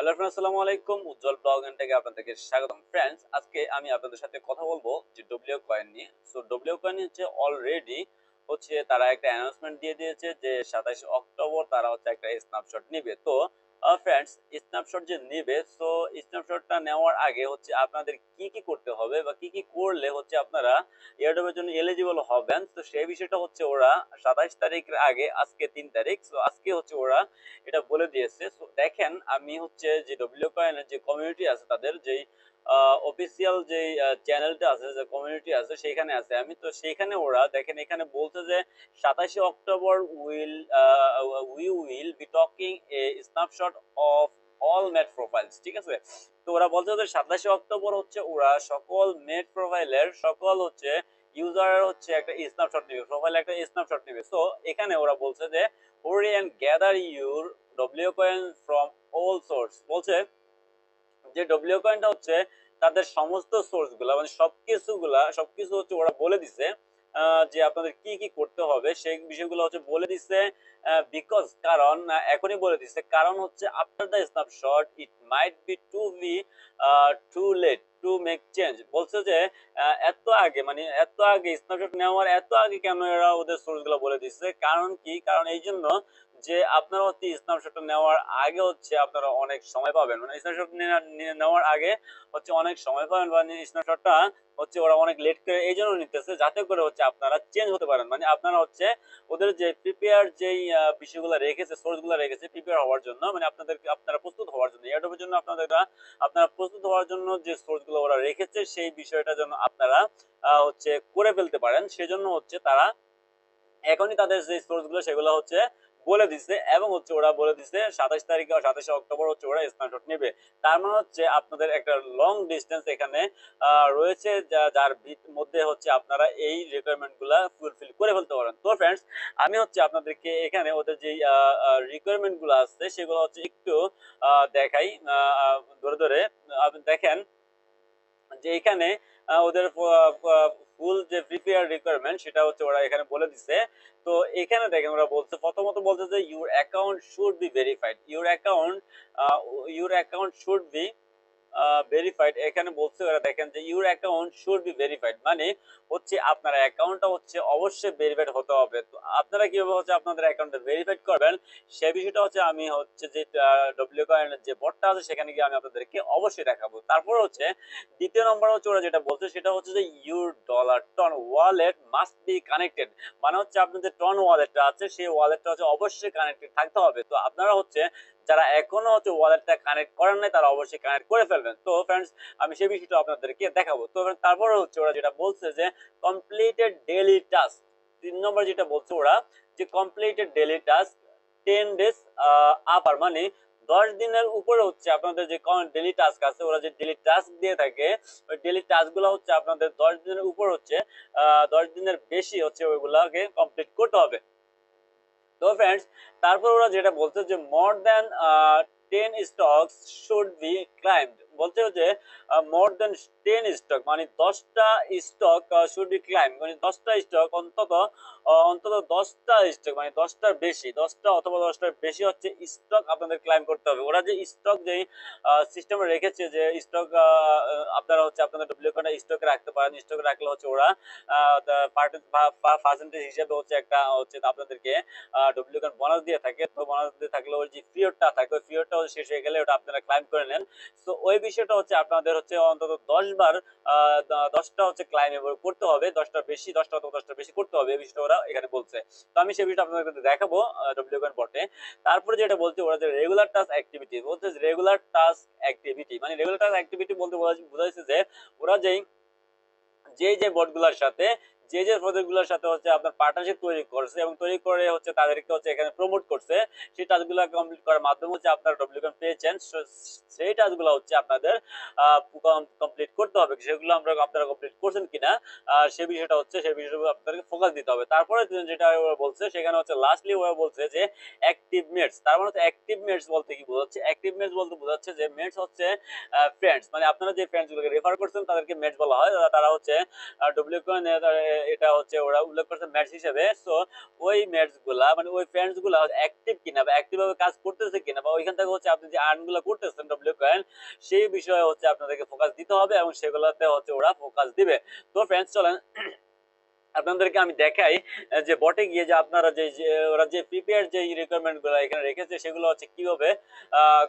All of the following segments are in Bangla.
হ্যালো ফ্রেন্ডস, আসসালামু আলাইকুম। উজ্জ্বল ব্লগ এন্ড থেকে আপনাদেরকে স্বাগতম। ফ্রেন্ডস, আজকে আমি আপনাদের সাথে কথা বলবো যে ডব্লিউ কয়েন নিয়ে। সো ডব্লিউ কয়েন হচ্ছে অলরেডি হচ্ছে তারা একটা অ্যানাউন্সমেন্ট দিয়ে দিয়েছে যে 27 অক্টোবর তারা হচ্ছে একটা স্ন্যাপশট নিবে। তো ফ্রেন্ডস, স্ন্যাপশট যে নিবে, সো স্ন্যাপশটটা নেওয়ার আগে হচ্ছে আপনাদের কি করতে হবে বা কি করলে হচ্ছে আপনারা এয়ারড্রপের জন্য এলিজিবল হবেন। তো সেই বিষয়টা হচ্ছে ওরা 27 তারিখের আগে, আজকে 3 তারিখ, সো আজকে হচ্ছে ওরা এটা বলে দিয়েছে। সো দেখেন, আমি হচ্ছে যে ডব্লিউ কয়েনের যে কমিউনিটি আছে, তাদের যেই অফিসিয়াল যেই চ্যানেলটা আছে, যে কমিউনিটি আছে, সেখানে আছে আমি। তো সেইখানে ওরা দেখেন এখানে বলছে যে 27 October we will be talking A snapshot of all made profiles. ঠিক আছে? তো ওরা বলছে যে 27 অক্টোবর হচ্ছে ওরা সকল মেড প্রোফাইলের সকল হচ্ছে ইউজার হচ্ছে একটা স্ন্যাপশট নেবে, প্রোফাইলে একটা স্ন্যাপশট নেবে। সো এখানে ওরা বলছে যে hurry and gather your W coin from all source। বলছে যে ডব্লিউ কয়েনটা হচ্ছে তাদের সমস্ত সোর্স গুলা, মানে সবকিছু হচ্ছে ওরা বলে দিছে, যে আপনাদের কি করতে হবে সেই বিষয়গুলো হচ্ছে বলে দিছে। বিকজ কারণ এখনই বলে দিছে, কারণ হচ্ছে after the snapshot it might be too late to make change. বলছে যে এত আগে স্ন্যাপশট নেওয়ার এত আগে কেন এরা ওদের সোর্স গুলো বলে দিচ্ছে? কারণ কি? কারণ এই জন্য যে আপনারা হচ্ছে স্ন্যাপশটটা নেওয়ার আগে হচ্ছে আপনারা অনেক সময় পাবেন, মানে স্ন্যাপশট নেওয়ার আগে হচ্ছে অনেক সময় পাবেন, বা স্ন্যাপশটটা হচ্ছে ওরা অনেক লেট করে এই জন্য নিতেছে, যাতে করে হচ্ছে আপনারা চেঞ্জ হতে পারেন। মানে আপনারা হচ্ছে ওদের যে প্রিপেয়ার যেই বিষয়গুলো রেখেছে, সোর্স গুলো রেখেছে প্রিপেয়ার হওয়ার জন্য, মানে আপনারা প্রস্তুত হওয়ার জন্য, এয়ারড্রপের জন্য আপনারা প্রস্তুত হওয়ার জন্য যে সোর্স গুলো ওরা রেখেছে সেই বিষয়টা যেন আপনারা হচ্ছে করে ফেলতে পারেন। সেজন্য হচ্ছে তারা এখনই তাদের যে সোর্স গুলো সেগুলো হচ্ছে বলে দিচ্ছে, এবং হচ্ছে ওরা বলে দিচ্ছে 27 তারিখে 27 অক্টোবর হচ্ছে ওরা স্ক্রিনশট নেবে। তার মানে হচ্ছে আপনাদের একটা লং ডিস্টেন্স এখানে রয়েছে, যার মধ্যে হচ্ছে আপনারা এই রিকোয়ারমেন্ট গুলা ফুলফিল করে ফেলতে পারেন। তো ফ্রেন্ডস, আমি হচ্ছে আপনাদেরকে এখানে ওদের যে রিকোয়ারমেন্ট গুলো আছে সেগুলো হচ্ছে একটু দেখাই ধরে ধরে। আপনি দেখেন যে এখানে ওদের ফুল যে প্রিপেয়ার রিকোয়ারমেন্ট সেটা হচ্ছে ওরা এখানে বলে দিছে। তো এখানে দেখেন ওরা বলছে, প্রথমত বলছে যে your account should be verified. Your account should be verified. এখানে বলছে ওরা, দেখেন যে your account should be verified, মানে হচ্ছে আপনার অ্যাকাউন্টটা হচ্ছে অবশ্যই ভেরিফাইড হতে হবে। তো আপনারা কিভাবে হচ্ছে আপনাদের অ্যাকাউন্টটা ভেরিফাইড করবেন সে বিষয়টা হচ্ছে আমি হচ্ছে যে ডব্লিউ কয়েনের যে বটটা আছে সেখানে গিয়ে আমি আপনাদেরকে অবশ্যই দেখাবো। তারপর হচ্ছে দ্বিতীয় নম্বর হচ্ছে ওরা যেটা বলছে সেটা হচ্ছে যে your dollar TON wallet must be connected, মানে হচ্ছে আপনাদের টন ওয়ালেটটা আছে সেই ওয়ালেটটা হচ্ছে অবশ্যই কানেক্টেড থাকতে হবে। তো আপনারা হচ্ছে যারা এখনো হচ্ছে ওয়ালেটটা কানেক্ট করেন নাই তারা অবশ্যই কানেক্ট করে ফেলবেন। তো ফ্রেন্ডস, আমি সেই বিষয়টা আপনাদেরকে দেখাবো। তো তারপরে হচ্ছে ওরা যেটা বলছে যে কমপ্লিটেড ডেইলি টাস্ক। 3 নম্বর যেটা বলছে ওরা, যে কমপ্লিটেড ডেইলি টাস্ক 10 days আপার, মানে 10 দিনের উপরে হচ্ছে আপনাদের যে ডেইলি টাস্ক আছে, ওরা যে ডেইলি টাস্ক দিয়ে থাকে ওই ডেইলি টাস্ক গুলো হচ্ছে আপনাদের 10 দিনের উপর হচ্ছে 10 দিনের বেশি হচ্ছে ওইগুলাকে কমপ্লিট করতে হবে। তো ফ্রেন্ডস, তারপর ওরা যেটা বলছে যে more than 10 stocks should be climbed. বলছে যে মোর দ্যান 10 স্টক, মানে 10টা স্টক শুড বি ক্লাইম্ড, মানে 10টা স্টক অন্তত 10টা স্টক, মানে 10টার বেশি, 10টা অথবা 10টার বেশি হচ্ছে স্টক আপনাদের ক্লাইম করতে হবে। ওরা যে স্টক যে সিস্টেমে রেখেছে যে স্টক আপনারা হচ্ছে আপনাদের ডব্লিউ কোড স্টকে রাখতে পারেন, স্টকে রাখলে হচ্ছে ওরা পার্সেন্টেজ হিসেবে হচ্ছে একটা হচ্ছে আপনাদেরকে ডব্লিউ কোড বোনাস দিয়ে থাকে। তো বোনাস দিয়ে থাকলে ওই যে পিরিয়ডটা থাকে ওই পিরিয়ডটা শেষ হয়ে গেলে ওটা আপনারা ক্লাইম করে নেন। তো ওই বিষয়টা হচ্ছে আপনাদের হচ্ছে অন্তত 10 বার 10টা হচ্ছে ক্লাইম করতে হবে, 10টার বেশি, 10টা অথবা 10টার বেশি করতে হবে, এই বিষয়টা ওরা এখানে বলছে। তো আমি সেই বিষয়টা আপনাদের দেখাবো ডব্লিউ কোড বটে। তারপরে যেটা বলছে ওরা যে রেগুলার টাস্ক অ্যাক্টিভিটি, বলছে রেগুলার টাস্ক অ্যাক্টিভিটি, মানে রেগুলার টাস্ক অ্যাক্টিভিটি বলতে বোঝাচ্ছে যে ওরা যে বটগুলোর সাথে যে প্রজেক্ট গুলোর সাথে হচ্ছে আপনার পার্টনারশিপ তৈরি করছে এবং তৈরি করে হচ্ছে তাদেরকে হচ্ছে এখানে প্রমোট করছে, সেই টাস্কগুলো কমপ্লিট করার মাধ্যমে হচ্ছে আপনারা ডব্লিউকন পেয়েছেন। সেই টাস্কগুলো হচ্ছে আপনাদের কমপ্লিট করতে হবে। সেগুলো আপনারা কমপ্লিট করছেন কিনা সেই বিষয়টা হচ্ছে সেই বিষয়টা আপনাদেরকে ফোকাস দিতে হবে। তারপরে যেটা ওরা বলছে সেখানে হচ্ছে লাস্টলি ওরা বলছে যে অ্যাক্টিভ মেটস। তার মানে হচ্ছে অ্যাক্টিভ মেটস বলতে কি বোঝাচ্ছে? অ্যাক্টিভ মেটস বলতে বোঝাচ্ছে যে মেটস হচ্ছে ফ্রেন্ডস, মানে আপনারা যে ফ্রেন্ডস গুলোকে রেফার করছেন তাদেরকে মেটস বলা হয়। তারা হচ্ছে ডব্লিউ কয়েন এটা হচ্ছে ওরা উল্লেখ করছে ম্যাচ হিসেবে। সো ওই ম্যাচ গুলা মানে ওই ফ্রেন্ডস গুলা অ্যাক্টিভ কিনা বা অ্যাক্টিভ ভাবে কাজ করতেছে কিনা বা ওইখান থেকে হচ্ছে আপনি যে আর্ন গুলা করতেছেন ডব্লিউ কয়েন সেই বিষয়ে হচ্ছে আপনাদেরকে ফোকাস দিতে হবে এবং সেগুলোতে হচ্ছে ওরা ফোকাস দিবে। তো ফ্রেন্ডস চলেন আপনাদেরকে আমি দেখাই যে বটে গিয়ে যে আপনারা যে ওরা যে প্রিপেয়ার যে রিকোয়ারমেন্ট গুলো এখানে রেখেছে সেগুলো হচ্ছে কিভাবে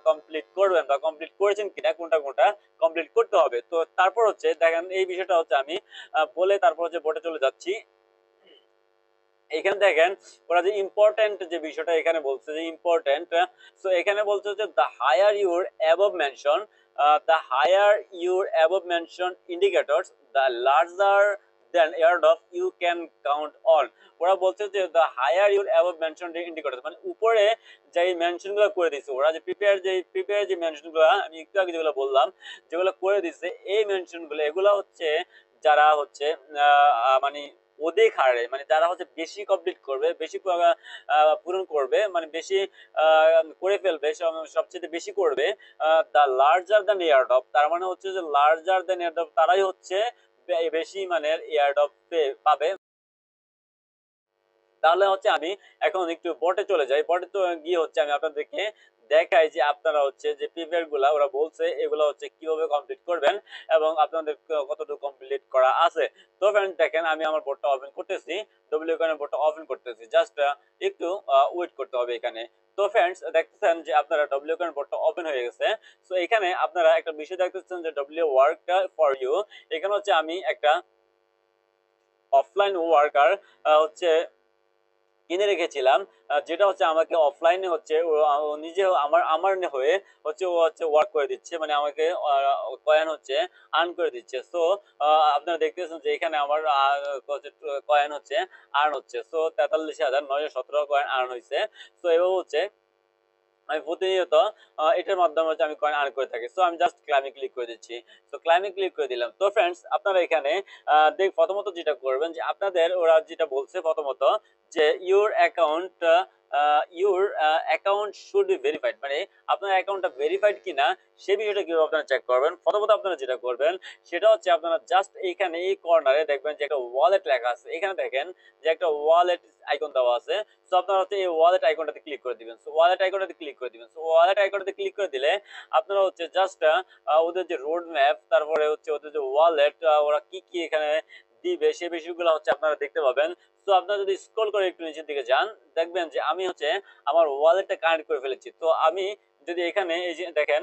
কমপ্লিট করবেন বা কমপ্লিট করেছেন কিনা কোনটা কোনটা কমপ্লিট করতে হবে। তো তারপর হচ্ছে দেখেন এই বিষয়টা হচ্ছে আমি বলে তারপর হচ্ছে বটে চলে যাচ্ছি। এখানে দেখেন ওরা যে ইম্পর্টেন্ট যে বিষয়টা এখানে বলছে যে ইম্পর্টেন্ট, সো এখানে বলছে যে the higher your above mention, the higher your above mention indicators the larger then airdrop you can count on. ওরা বলছে যে the higher your above mention indicators মানে উপরে যে মেনশন গুলো করে দিচ্ছে ওরা যে প্রিপেয়ার যে মেনশন গুলো আমি একটু আগে যেগুলো বললাম যেগুলো করে দিচ্ছে এই মেনশন গুলো এগুলো হচ্ছে যারা হচ্ছে মানে অধিক হারে মানে যারা হচ্ছে বেশি কমপ্লিট করবে বেশি পূরণ করবে মানে বেশি করে ফেলবে সবচেয়ে বেশি করবে দা লার্জার দ্যান এয়ারড্রপ তার মানে হচ্ছে যে লার্জার দ্যান এয়ারড্রপ তারাই হচ্ছে বেশি মানের এয়ারড্রপ পাবে। তাহলে হচ্ছে আমি এখন একটু বটে চলে যাই। বটে তো গিয়ে হচ্ছে আমি আপনাদেরকে দেখাই যে আপনারা হচ্ছে যে প্রিপেয়ার গুলা ওরা বলছে এগুলো হচ্ছে কিভাবে কমপ্লিট করবেন এবং আপনাদের কতটুকু কমপ্লিট করা আছে। তো ফ্রেন্ড দেখেন আমি আমার বোর্ডটা ওপেন করতেছি, ডব্লিউ কয়েনের বোর্ডটা ওপেন করতেছি, জাস্ট একটু ওয়েট করতে হবে এখানে। তো ফ্রেন্ডস দেখতেছেন যে আপনারা ডব্লিউ কয়েন বোর্ডটা ওপেন হয়ে গেছে। সো এখানে আপনারা একটা বিষয় দেখতেছেন যে ডব্লিউ ওয়ার্ক ফর ইউ, এখানে হচ্ছে আমি একটা অফলাইন ওয়ার্কার হচ্ছে কিনে রেখেছিলাম, যেটা হচ্ছে আমাকে অফলাইনে হচ্ছে ও নিজে আমার হয়ে হচ্ছে ও হচ্ছে ওয়ার্ক করে দিচ্ছে মানে আমাকে কয়েন হচ্ছে আর্ন করে দিচ্ছে। সো আপনারা দেখতেছেন যে এখানে আমার কয়েন হচ্ছে আর্ন হচ্ছে। সো 43,917 কয়েন আর্ন হয়েছে। তো এভাবে হচ্ছে আমি প্রতিনিয়ত এটার মাধ্যমে হচ্ছে আমি কয়েন আর্ন করে থাকি। সো আমি জাস্ট ক্লাইমে ক্লিক করে দিচ্ছি। সো ক্লাইমে ক্লিক করে দিলাম। তো ফ্রেন্ডস আপনারা এখানে প্রথমত যেটা করবেন যে আপনাদের ওরা যেটা বলছে প্রথমত যে your account should be verified মানে আপনার অ্যাকাউন্টটা ভেরিফাইড কিনা সে বিষয়টা কিভাবে আপনারা চেক করবেন। প্রথমত আপনারা যেটা করবেন সেটা হচ্ছে আপনারা জাস্ট এইখানে এই কর্নারে দেখবেন যে একটা ওয়ালেট লেখা আছে, এখানে দেখেন যে একটা ওয়ালেট আইকন দেওয়া আছে। সো আপনারা হচ্ছে এই ওয়ালেট আইকনটাতে ক্লিক করে দিবেন। সো ওয়ালেট আইকনটাতে ক্লিক করে দিবেন। সো ওয়ালেট আইকনটাতে ক্লিক করে দিলে আপনারা হচ্ছে জাস্ট ওদের যে রোড ম্যাপ তারপরে হচ্ছে ওদের যে ওয়ালেট ওরা কি কি এখানে দিবে সেই বিষয়গুলো হচ্ছে আপনারা দেখতে পাবেন। সো আপনারা যদি স্ক্রল করে একটু নিচের দিকে যান দেখবেন যে আমি হচ্ছে আমার ওয়ালেটটা কানেক্ট করে ফেলেছি। তো আমি যদি এখানে এই যে দেখেন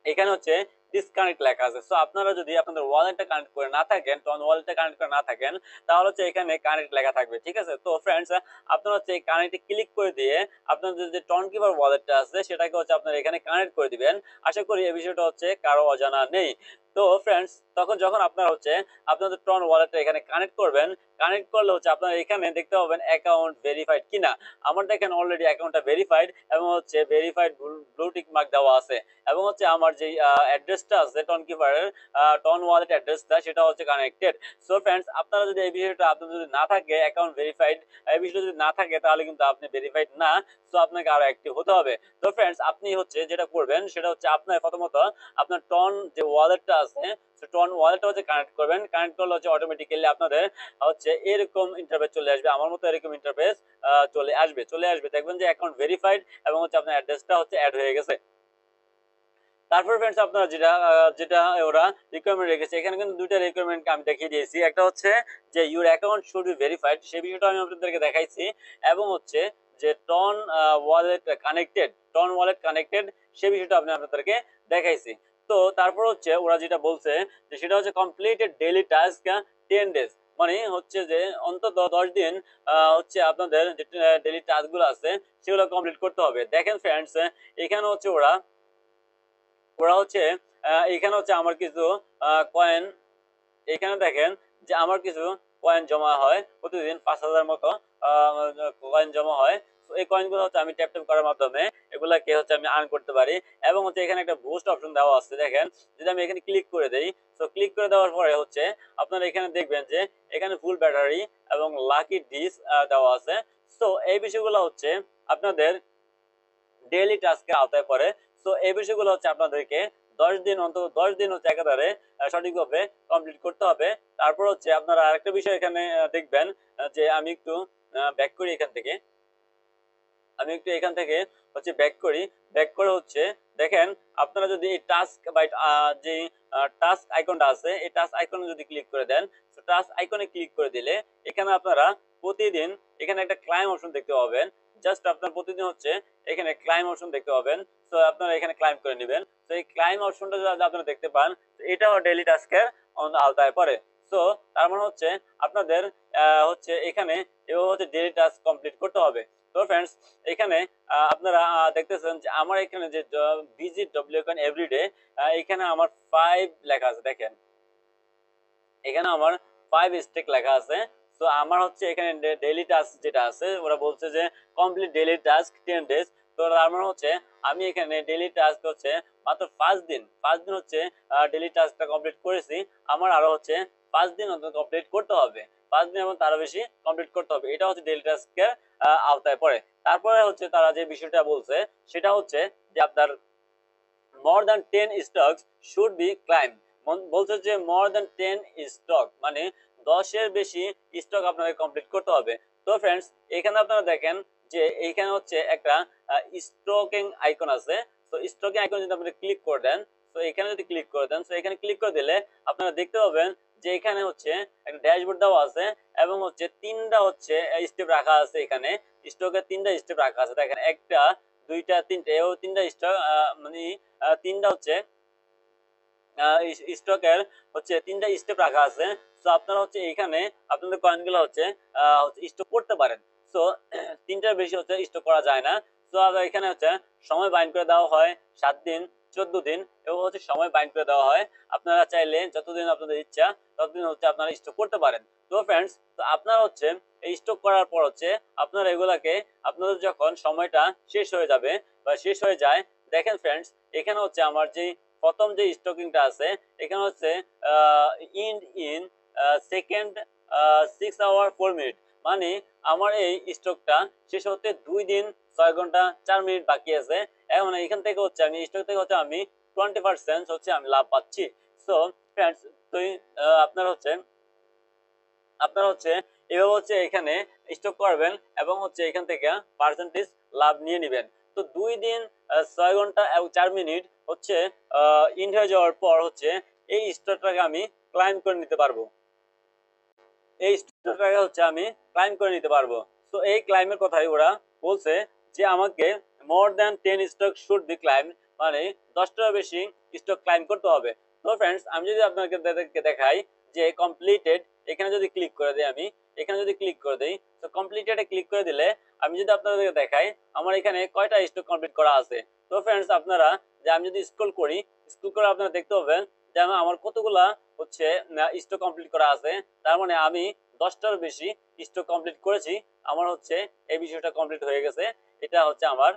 এখানে হচ্ছে ডিসকানেক্ট লেখা আছে। সো আপনারা যদি আপনাদের ওয়ালেটটা কানেক্ট করে না থাকেন টন ওয়ালেটটা কানেক্ট করে না থাকেন তাহলে হচ্ছে এখানে কানেক্ট লেখা থাকবে, ঠিক আছে। তো ফ্রেন্ডস আপনারা হচ্ছে এই কানেক্টে ক্লিক করে দিয়ে আপনাদের যে টন কিপার ওয়ালেটটা আছে সেটাকে হচ্ছে আপনারা এখানে কানেক্ট করে দিবেন। আশা করি এই বিষয়টা হচ্ছে কারো অজানা নেই। তো ফ্রেন্ডস তখন যখন আপনারা হচ্ছে আপনাদের টন ওয়ালেটটা এখানে কানেক্ট করবেন, কানেক্ট করলে হচ্ছে আপনারা এখানে দেখতে পাবেন অ্যাকাউন্ট ভেরিফাইড কিনা। আমার দেখেন অলরেডি অ্যাকাউন্টটা ভেরিফাইড এবং হচ্ছে ভেরিফাইড ব্লু টিক মার্ক দেওয়া আছে এবং হচ্ছে আমার যে অ্যাড্রেসটা আছে টন কিপারের টন ওয়ালেট অ্যাড্রেসটা সেটা হচ্ছে কানেক্টেড। সো ফ্রেন্ডস আপনারা যদি এই বিষয়টা আপনার যদি না থাকে অ্যাকাউন্ট ভেরিফাইড এই বিষয়টা যদি না থাকে তাহলে কিন্তু আপনি ভেরিফাইড না। সো আপনাকে আরো অ্যাক্টিভ হতে হবে। তো ফ্রেন্ডস আপনি হচ্ছে যেটা করবেন সেটা হচ্ছে আপনার প্রথমত আপনার টন যে ওয়ালেটটা আছে টন ওয়ালেটটা হচ্ছে কানেক্ট করবেন। কানেক্ট করলে হচ্ছে অটোমেটিক্যালি আপনাদের হচ্ছে এরকম ইন্টারফেস চলে আসবে, আমার মতো এরকম ইন্টারফেস চলে আসবে দেখবেন যে অ্যাকাউন্ট ভেরিফাইড এবং হচ্ছে আপনার অ্যাড্রেসটা হচ্ছে অ্যাড হয়ে গেছে। তারপর ফ্রেন্ডস আপনারা যেটা ওরা রিকোয়ারমেন্ট রেখেছে এখানে কিন্তু দুইটা রিকোয়ারমেন্ট আমি দেখিয়ে দিয়েছি। একটা হচ্ছে যে your account should be verified সেই বিষয়টা আমি আপনাদেরকে দেখাইছি এবং হচ্ছে যে টন ওয়ালেট কানেক্টেড সেই বিষয়টা আমি আপনাদেরকে দেখাইছি। তো তারপর হচ্ছে ওরা যেটা বলছে যে সেটা হচ্ছে কমপ্লিটেড ডেইলি টাস্ক 10 ডেজ মানে হচ্ছে যে অন্তত 10 দিন হচ্ছে আপনাদের যে ডেইলি টাস্ক গুলো আছে সেগুলো কমপ্লিট করতে হবে। দেখেন ফ্রেন্ডস এখানে হচ্ছে ওরা ওরা হচ্ছে এখানে হচ্ছে আমার কিছু কয়েন এখানে দেখেন যে আমার কিছু কয়েন জমা হয় প্রতিদিন 5,000 মতো কয়েন জমা হয়। তো এই কয়েনগুলো হচ্ছে আমি ট্যাপ ট্যাপ করার মাধ্যমে এগুলাকে হচ্ছে আমি আর্ন করতে পারি এবং হচ্ছে এখানে একটা বুস্ট অপশন দেওয়া আছে দেখেন যদি আমি এখানে ক্লিক করে দেই। তো ক্লিক করে দেওয়ার পরে হচ্ছে আপনারা এখানে দেখবেন যে এখানে ফুল ব্যাটারি এবং লাকি ডিস দেওয়া আছে। তো এই বিষয়গুলো হচ্ছে আপনাদের ডেইলি টাস্কের আওতায় পড়ে। তো এই বিষয়গুলো হচ্ছে আপনাদেরকে 10 দিন অন্তত 10 দিন হচ্ছে একাধারে সঠিকভাবে কমপ্লিট করতে হবে। তারপর হচ্ছে আপনারা আরেকটা বিষয় এখানে দেখবেন যে আমি একটু ব্যাক করি এখান থেকে। আমি একটু এখান থেকে হচ্ছে ব্যাক করি। ব্যাক করে হচ্ছে দেখেন আপনারা যদি এই টাস্ক বা যে টাস্ক আইকনটা আছে এই টাস্ক আইকনে যদি ক্লিক করে দেন, তো টাস্ক আইকনে ক্লিক করে দিলে এখানে আপনারা প্রতিদিন এখানে একটা ক্লাইম অপশন দেখতে পাবেন। জাস্ট আপনার প্রতিদিন হচ্ছে এখানে ক্লাইম অপশন দেখতে পাবেন। তো আপনারা এখানে ক্লাইম করে নেবেন। তো এই ক্লাইম অপশনটা যদি আপনারা দেখতে পান, এটাও ডেইলি টাস্কের আওতায় পড়ে। তো তার মানে হচ্ছে আপনাদের হচ্ছে এখানে এভাবে হচ্ছে ডেইলি টাস্ক কমপ্লিট করতে হবে। তো ফ্রেন্ডস এখানে আপনারা দেখতেছেন যে আমার এখানে যে ভিজিট ডব্লিউকয়েন এভরিডে, এখানে আমার 5 লেখা আছে দেখেন। এখানে আমার 5 স্টেক লেখা আছে। তো আমার হচ্ছে এখানে ডেইলি টাস্ক যেটা আছে ওরা বলছে যে কমপ্লিট ডেইলি টাস্ক 10 ডেজ। তো তার মানে হচ্ছে আমি এখানে ডেইলি টাস্ক হচ্ছে মাত্র 5 দিন হচ্ছে ডেইলি টাস্কটা কমপ্লিট করেছি। আমার আরো হচ্ছে 5 দিন অন্তত কমপ্লিট করতে হবে। 5 দিন এবং তারও বেশি কমপ্লিট করতে হবে। এটা হচ্ছে ডেইলি টাস্কের আওতায় পড়ে। তারপরে হচ্ছে তারা যে বিষয়টা বলছে সেটা হচ্ছে যে আপনার more than 10 stocks should be climbed। বলছে যে more than 10 স্টক মানে 10 এর বেশি স্টক আপনাকে কমপ্লিট করতে হবে। তো फ्रेंड्स এখানে আপনারা দেখেন যে এইখানে হচ্ছে একটা স্টকিং আইকন আছে। তো স্টকিং আইকন যদি আপনি ক্লিক করে দেন, তো এখানে যদি ক্লিক করে দেন, তো এখানে ক্লিক করে দিলে আপনারা দেখতে পাবেন যে এখানে হচ্ছে একটা ড্যাশবোর্ড দেওয়া আছে এবং হচ্ছে তিনটা হচ্ছে স্টেপ রাখা আছে। এখানে স্টকের তিনটা স্টেপ রাখা আছে দেখেন, একটা দুইটা তিনটা, এও তিনটা স্টক মানে তিনটা হচ্ছে স্টকের হচ্ছে তিনটা স্টেপ রাখা আছে। তো আপনারা হচ্ছে এখানে আপনাদের কয়েনগুলো হচ্ছে স্টক করতে পারেন। তো তিনটার বেশি হচ্ছে স্টক করা যায় না। তো এখানে হচ্ছে সময় বাইন্ড করে দেওয়া হয় 7 দিন, 14 দিন এবং হচ্ছে সময় বাইন্ড করে দেওয়া হয়। আপনারা চাইলে যতদিন আপনাদের ইচ্ছা ততদিন হচ্ছে আপনারা স্টক করতে পারেন। তো ফ্রেন্ডস তো আপনারা হচ্ছে এই স্টক করার পর হচ্ছে আপনারা এগুলাকে আপনাদের যখন সময়টা শেষ হয়ে যাবে বা শেষ হয়ে যায়, দেখেন ফ্রেন্ডস এখানে হচ্ছে আমার যে প্রথম যে স্টকিংটা আছে এখানে হচ্ছে in in second 6 hour 4 minute, মানে আমার এই স্টকটা শেষ হতে 2 দিন 6 ঘন্টা 4 মিনিট বাকি আছে। এখন এখান থেকে হচ্ছে আমি স্টক থেকে হচ্ছে আমি 20% হচ্ছে আমি লাভ পাচ্ছি। সো ফ্রেন্ডস তো আপনারা হচ্ছে এভাবে হচ্ছে এখানে স্টক করবেন এবং হচ্ছে এখান থেকে পার্সেন্টেজ লাভ নিয়ে নেবেন। তো 2 দিন 6 ঘন্টা এবং 4 মিনিট হচ্ছে ইন্ড হয়ে যাওয়ার পর হচ্ছে এই স্টকটাকে আমি ক্লাইম করে নিতে পারবো। এই স্টকটাকে হচ্ছে আমি ক্লাইম করে নিতে পারবো। তো এই ক্লাইমের কথাই ওরা বলছে যে আমাকে more than 10 stock should be claim, মানে 10টার বেশি স্টক ক্লাইম করতে হবে। তো ফ্রেন্ডস আমি যদি আপনাদেরকে দেখাই যে কমপ্লিটেড, এখানে যদি ক্লিক করে দিই, আমি এখানে যদি ক্লিক করে দিই, তো কমপ্লিটেড ক্লিক করে দিলে আমি যদি আপনাদেরকে দেখাই আমার এখানে কয়টা স্টক কমপ্লিট করা আছে। তো ফ্রেন্ডস আপনারা যে আমি যদি স্ক্রল করি, স্ক্রল করে আপনারা দেখতে পাবেন যে আমার কতগুলা হচ্ছে স্টক কমপ্লিট করা আছে। তার মানে আমি 10টার বেশি স্টক কমপ্লিট করেছি। আমার হচ্ছে এই বিষয়টা কমপ্লিট হয়ে গেছে। এটা হচ্ছে আমার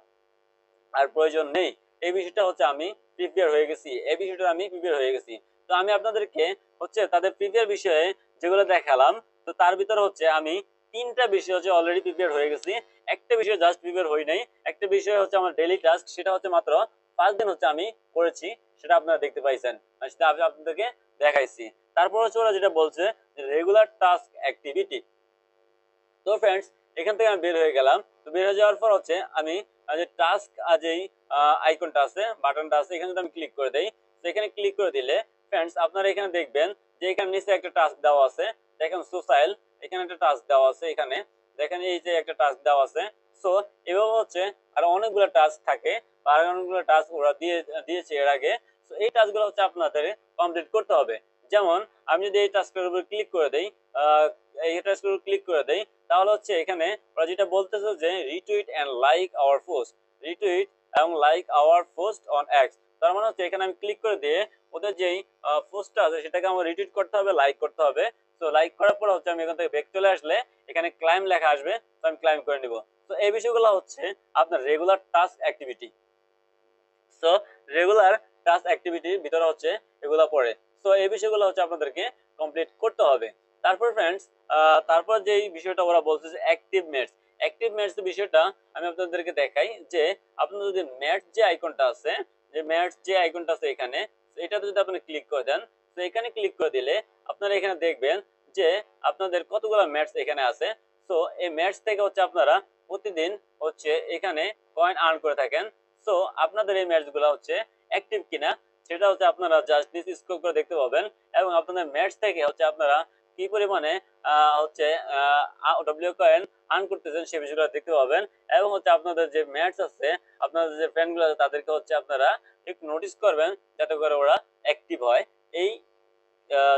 আর প্রয়োজন নেই। এই বিষয়টা হচ্ছে আমি প্রিপেয়ার হয়ে গেছি, এই বিষয়টা আমি প্রিপেয়ার হয়ে গেছি। তো আমি আপনাদেরকে হচ্ছে তাদের প্রিপেয়ার বিষয়ে যেগুলো দেখালাম, তো তার ভিতরে হচ্ছে আমি 3টা বিষয় হচ্ছে অলরেডি প্রিপেয়ার হয়ে গেছি। একটা বিষয় জাস্ট প্রিপেয়ার হই নাই। একটা বিষয় হচ্ছে আমার ডেইলি টাস্ক, সেটা হচ্ছে মাত্র 5 দিন হচ্ছে আমি করেছি, সেটা আপনারা দেখতে পাইছেন, সেটা আমি আপনাদেরকে দেখাইছি। তারপর হচ্ছে ওরা যেটা বলছে রেগুলার টাস্ক অ্যাক্টিভিটি। তো फ्रेंड्स এখান থেকে আমি বের হয়ে গেলাম। তো বের হয়ে যাওয়ার পর হচ্ছে আমি যে টাস্ক যেই আইকনটা আছে, বাটনটা আছে, এখানে যদি আমি ক্লিক করে দেই, তো এখানে ক্লিক করে দিলে फ्रेंड्स আপনারা এখানে দেখবেন যে এখানে নিচে একটা টাস্ক দেওয়া আছে। দেখেন সোশ্যাল, এখানে একটা টাস্ক দেওয়া আছে। এখানে দেখেন এই যে একটা টাস্ক দেওয়া আছে। সো এভাবে হচ্ছে আর অনেকগুলো টাস্ক থাকে, আর অনেকগুলো টাস্ক ওরা দিয়েছে এর আগে। তো এই টাস্কগুলো হচ্ছে আপনাদের কমপ্লিট করতে হবে। যেমন আমি যদি এই টাস্কের উপর ক্লিক করে দেই, এই টাস্কের উপর ক্লিক করে দেই, তাহলে হচ্ছে এখানে ওরা যেটা বলতেছে যে retweet and like our post, retweet এবং like our post on X. তার মানে হচ্ছে এখানে আমি ক্লিক করে দিয়ে ওদের যেই পোস্টটা আছে সেটাকে আমার রিটুইট করতে হবে, লাইক করতে হবে। তো লাইক করার পর হচ্ছে আমি এখান থেকে ব্যাক চলে আসলে এখানে ক্লাইম লেখা আসবে, তো আমি ক্লাইম করে নিব। তো এই বিষয়গুলো হচ্ছে আপনার regular task activity. So regular task অ্যাক্টিভিটির ভিতরে হচ্ছে এগুলো পড়ে। সো এই বিষয়গুলো হচ্ছে আপনাদেরকে কমপ্লিট করতে হবে। তারপর फ्रेंड्स তারপর যে বিষয়টা ওরা বলছে যে অ্যাক্টিভ মেটস, অ্যাক্টিভ মেটস এর বিষয়টা আমি আপনাদেরকে দেখাই যে আপনাদের যদি ম্যাটস যে আইকনটা আছে, যে ম্যাথস যে আইকনটা আছে এখানে, এটাতে যদি আপনি ক্লিক করে দেন, তো এখানে ক্লিক করে দিলে আপনারা এখানে দেখবেন যে আপনাদের কতগুলো ম্যাথস এখানে আছে। সো এই ম্যাথস থেকে হচ্ছে আপনারা প্রতিদিন হচ্ছে এখানে কয়েন আর্ন করে থাকেন। সো আপনাদের এই ম্যাথসগুলো হচ্ছে অ্যাক্টিভ কিনা সেটা হচ্ছে আপনারা জাস্ট নিচে স্ক্রল করে দেখতে পাবেন, এবং আপনাদের ম্যাথস থেকে হচ্ছে আপনারা কি পরিমাণে হচ্ছে ডব্লিউ কয়েন আর্ন করতেছেন সেই বিষয়গুলো দেখতে পাবেন। এবং হচ্ছে আপনাদের যে ম্যাথস আছে, আপনাদের যে ফ্রেন্ডগুলো আছে তাদেরকে হচ্ছে আপনারা একটু নোটিস করবেন যাতে করে ওরা অ্যাক্টিভ হয় এই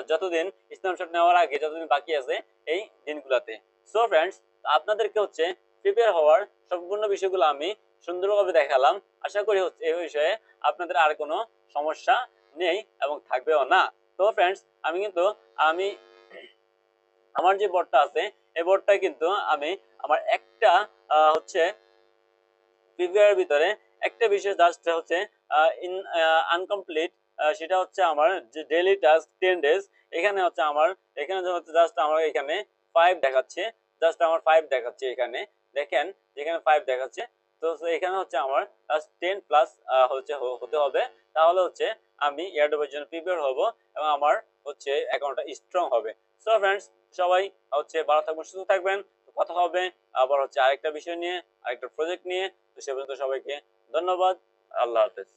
যতদিন স্ন্যাপশট নেওয়ার আগে যতদিন বাকি আছে এই দিনগুলোতে। সো ফ্রেন্ডস, আপনাদেরকে হচ্ছে প্রিপেয়ার হওয়ার সম্পূর্ণ বিষয়গুলো আমি সুন্দরভাবে দেখালাম। আশা করি হচ্ছে এই বিষয়ে আপনাদের আর কোনো সমস্যা নেই এবং থাকবেও না। তো ফ্রেন্ডস, আমি আমার যে বোর্ডটা আছে এই বোর্ডটা কিন্তু আমি আমার একটা হচ্ছে প্রিভিয়ার ভিতরে একটা বিষয় জাস্ট হচ্ছে ইন আনকমপ্লিট, সেটা হচ্ছে আমার যে ডেইলি টাস্ক 10 ডেজ। এখানে হচ্ছে আমার এখানে হচ্ছে জাস্ট আমার এখানে 5 দেখাচ্ছে, জাস্ট আমার 5 দেখাচ্ছে এখানে। দেখেন যেখানে 5 দেখাচ্ছে, তো এখানে হচ্ছে আমার জাস্ট 10 প্লাস হচ্ছে হতে হবে, তাহলে হচ্ছে আমি এয়ারড্রপের জন্য প্রিপেয়ার হব এবং আমার হচ্ছে অ্যাকাউন্টটা স্ট্রং হবে। সো ফ্রেন্ডস, সবাই হচ্ছে ভালো থাকবেন, সুস্থ থাকবেন। কথা হবে আবার হচ্ছে আরেকটা বিষয় নিয়ে, আরেকটা প্রজেক্ট নিয়ে। তো সে পর্যন্ত সবাইকে ধন্যবাদ। আল্লাহ হাফেজ।